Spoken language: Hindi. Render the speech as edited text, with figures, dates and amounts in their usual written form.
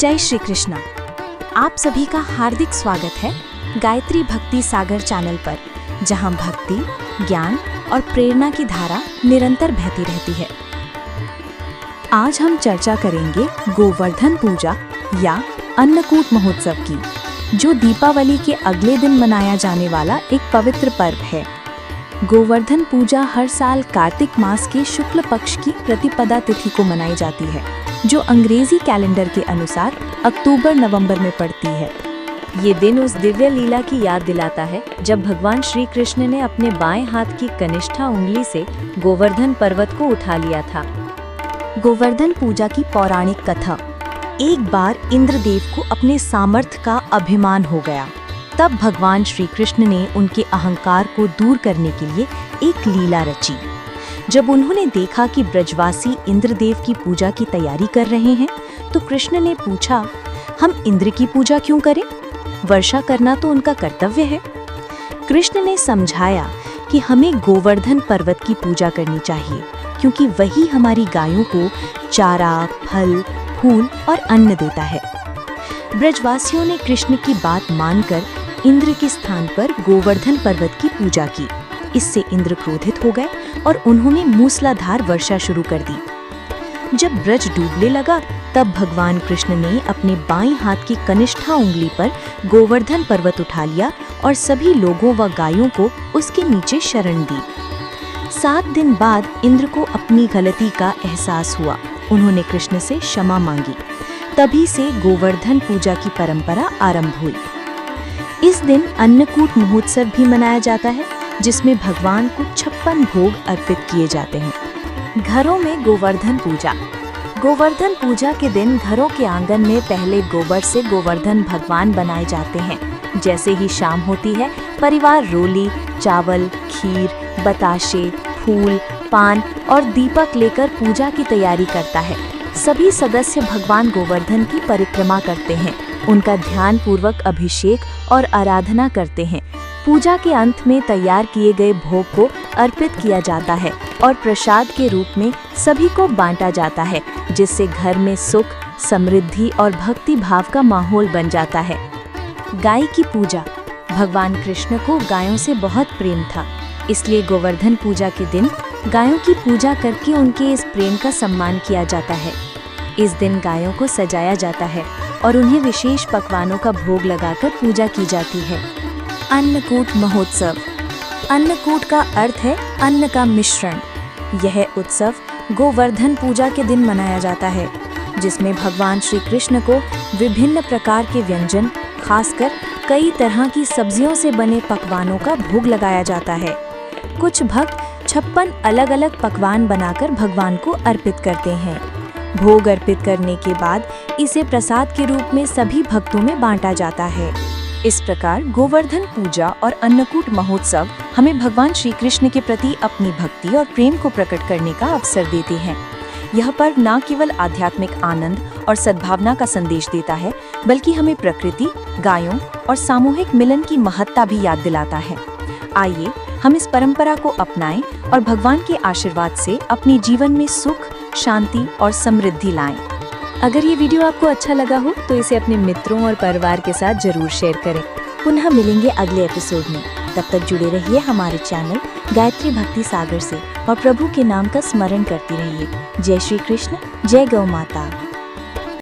जय श्री कृष्णा। आप सभी का हार्दिक स्वागत है गायत्री भक्ति सागर चैनल पर, जहां भक्ति, ज्ञान और प्रेरणा की धारा निरंतर बहती रहती है। आज हम चर्चा करेंगे गोवर्धन पूजा या अन्नकूट महोत्सव की, जो दीपावली के अगले दिन मनाया जाने वाला एक पवित्र पर्व है। गोवर्धन पूजा हर साल कार्तिक मास के शुक्ल पक्ष की प्रतिपदा तिथि को मनाई जाती है, जो अंग्रेजी कैलेंडर के अनुसार अक्टूबर-नवंबर में पड़ती है। ये दिन उस दिव्य लीला की याद दिलाता है जब भगवान श्री कृष्ण ने अपने बाएं हाथ की कनिष्ठा उंगली से गोवर्धन पर्वत को उठा लिया था। गोवर्धन पूजा की पौराणिक कथा। एक बार इंद्रदेव को अपने सामर्थ्य का अभिमान हो गया। तब भगवान श्री कृष्ण ने उनके अहंकार को दूर करने के लिए एक लीला रची। जब उन्होंने देखा कि ब्रजवासी इंद्रदेव की पूजा की तैयारी कर रहे हैं, तो कृष्ण ने पूछा, हम इंद्र की पूजा क्यों करें? वर्षा करना तो उनका कर्तव्य है। कृष्ण ने समझाया कि हमें गोवर्धन पर्वत की पूजा करनी चाहिए, क्योंकि वही हमारी गायों को चारा, फल, फूल और अन्न देता है। ब्रजवासियों ने कृष्ण की बात मानकर इंद्र के स्थान पर गोवर्धन पर्वत की पूजा की। इससे इंद्र क्रोधित हो गए और उन्होंने मूसलाधार वर्षा शुरू कर दी। जब ब्रज डूबने लगा, तब भगवान कृष्ण ने अपने बाईं हाथ की कनिष्ठा उंगली पर गोवर्धन पर्वत उठा लिया और सभी लोगों व गायों को उसके नीचे शरण दी। 7 दिन बाद इंद्र को अपनी गलती का एहसास हुआ। उन्होंने कृष्ण से क्षमा मांगी। तभी से गोवर्धन पूजा की परंपरा आरंभ हुई। इस दिन अन्नकूट महोत्सव भी मनाया जाता है, जिसमें भगवान को 56 भोग अर्पित किए जाते हैं। घरों में गोवर्धन पूजा। गोवर्धन पूजा के दिन घरों के आंगन में पहले गोबर से गोवर्धन भगवान बनाए जाते हैं। जैसे ही शाम होती है, परिवार रोली, चावल, खीर, बताशे, फूल, पान और दीपक लेकर पूजा की तैयारी करता है। सभी सदस्य भगवान गोवर्धन की परिक्रमा करते हैं, उनका ध्यान पूर्वक अभिषेक और आराधना करते हैं। पूजा के अंत में तैयार किए गए भोग को अर्पित किया जाता है और प्रसाद के रूप में सभी को बांटा जाता है, जिससे घर में सुख, समृद्धि और भक्ति भाव का माहौल बन जाता है। गाय की पूजा। भगवान कृष्ण को गायों से बहुत प्रेम था, इसलिए गोवर्धन पूजा के दिन गायों की पूजा करके उनके इस प्रेम का सम्मान किया जाता है। इस दिन गायों को सजाया जाता है और उन्हें विशेष पकवानों का भोग लगाकर पूजा की जाती है। अन्नकूट महोत्सव। अन्नकूट का अर्थ है अन्न का मिश्रण। यह उत्सव गोवर्धन पूजा के दिन मनाया जाता है, जिसमें भगवान श्री कृष्ण को विभिन्न प्रकार के व्यंजन, खासकर कई तरह की सब्जियों से बने पकवानों का भोग लगाया जाता है। कुछ भक्त 56 अलग-अलग पकवान बनाकर भगवान को अर्पित करते हैं। भोग अर्पित करने के बाद इसे प्रसाद के रूप में सभी भक्तों में बांटा जाता है। इस प्रकार गोवर्धन पूजा और अन्नकूट महोत्सव हमें भगवान श्री कृष्ण के प्रति अपनी भक्ति और प्रेम को प्रकट करने का अवसर देते हैं। यह पर्व न केवल आध्यात्मिक आनंद और सद्भावना का संदेश देता है, बल्कि हमें प्रकृति, गायों और सामूहिक मिलन की महत्ता भी याद दिलाता है। आइए हम इस परंपरा को अपनाएं और भगवान के आशीर्वाद से अपने जीवन में सुख, शांति और समृद्धि लाएं। अगर ये वीडियो आपको अच्छा लगा हो तो इसे अपने मित्रों और परिवार के साथ जरूर शेयर करें। पुनः मिलेंगे अगले एपिसोड में। तब तक जुड़े रहिए हमारे चैनल गायत्री भक्ति सागर से और प्रभु के नाम का स्मरण करती रहिए। जय श्री कृष्ण, जय गौ माता।